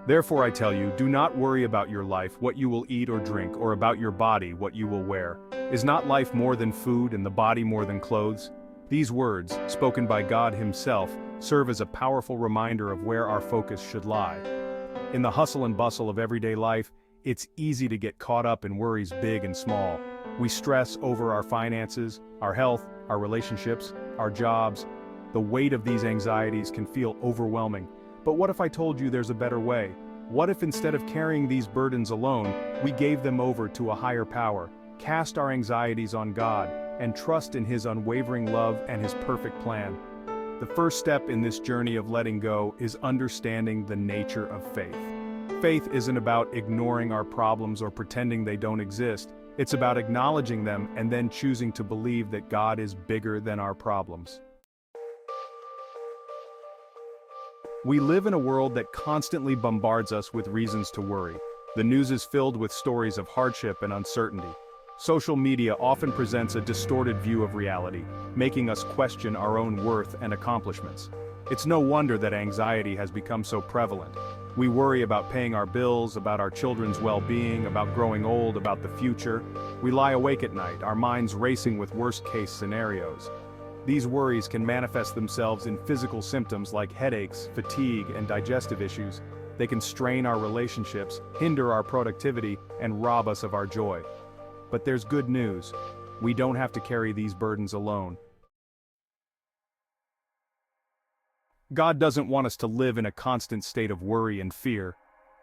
Therefore I tell you, do not worry about your life, what you will eat or drink, or about your body, what you will wear. Is not life more than food and the body more than clothes? These words, spoken by God Himself, serve as a powerful reminder of where our focus should lie. In the hustle and bustle of everyday life, it's easy to get caught up in worries big and small. We stress over our finances, our health, our relationships, our jobs. The weight of these anxieties can feel overwhelming. But what if I told you there's a better way? What if instead of carrying these burdens alone, we gave them over to a higher power, cast our anxieties on God, and trust in His unwavering love and His perfect plan? The first step in this journey of letting go is understanding the nature of faith. Faith isn't about ignoring our problems or pretending they don't exist. It's about acknowledging them and then choosing to believe that God is bigger than our problems. We live in a world that constantly bombards us with reasons to worry. The news is filled with stories of hardship and uncertainty. Social media often presents a distorted view of reality, making us question our own worth and accomplishments. It's no wonder that anxiety has become so prevalent. We worry about paying our bills, about our children's well-being, about growing old, about the future. We lie awake at night, our minds racing with worst-case scenarios. These worries can manifest themselves in physical symptoms like headaches, fatigue, and digestive issues. They can strain our relationships, hinder our productivity, and rob us of our joy. But there's good news. We don't have to carry these burdens alone. God doesn't want us to live in a constant state of worry and fear.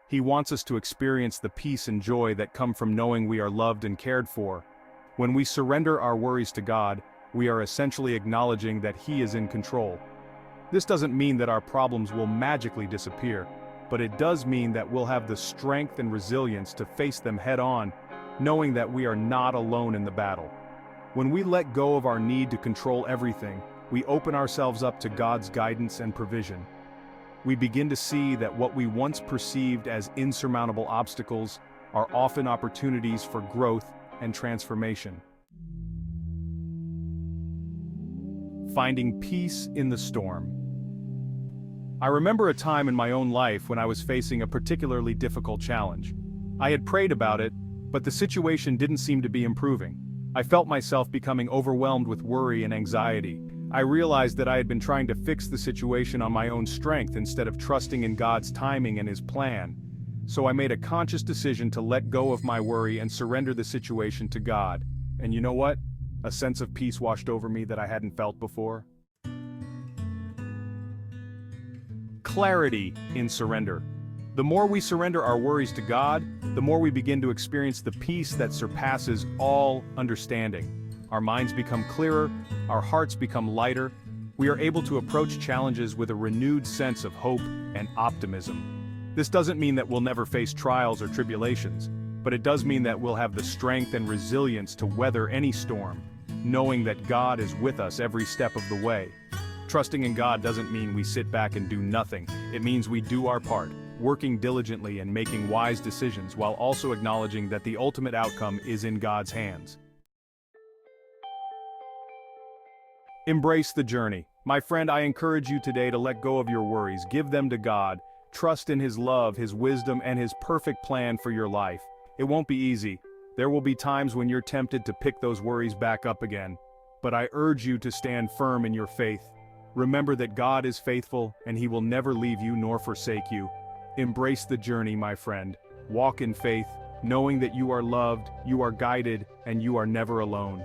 He wants us to experience the peace and joy that come from knowing we are loved and cared for. When we surrender our worries to God, we are essentially acknowledging that He is in control. This doesn't mean that our problems will magically disappear, but it does mean that we'll have the strength and resilience to face them head-on, knowing that we are not alone in the battle. When we let go of our need to control everything, we open ourselves up to God's guidance and provision. We begin to see that what we once perceived as insurmountable obstacles are often opportunities for growth and transformation. Finding peace in the storm. I remember a time in my own life when I was facing a particularly difficult challenge. I had prayed about it, but the situation didn't seem to be improving. I felt myself becoming overwhelmed with worry and anxiety. I realized that I had been trying to fix the situation on my own strength instead of trusting in God's timing and His plan. So I made a conscious decision to let go of my worry and surrender the situation to God. And you know what? A sense of peace washed over me that I hadn't felt before. Clarity in surrender. The more we surrender our worries to God, the more we begin to experience the peace that surpasses all understanding. Our minds become clearer, our hearts become lighter. We are able to approach challenges with a renewed sense of hope and optimism. This doesn't mean that we'll never face trials or tribulations, but it does mean that we'll have the strength and resilience to weather any storm, knowing that God is with us every step of the way. Trusting in God doesn't mean we sit back and do nothing. It means we do our part, working diligently and making wise decisions while also acknowledging that the ultimate outcome is in God's hands. Embrace the journey. My friend, I encourage you today to let go of your worries, give them to God, trust in His love, His wisdom, and His perfect plan for your life. It won't be easy. There will be times when you're tempted to pick those worries back up again. But I urge you to stand firm in your faith. Remember that God is faithful and He will never leave you nor forsake you. Embrace the journey, my friend. Walk in faith, knowing that you are loved, you are guided, and you are never alone.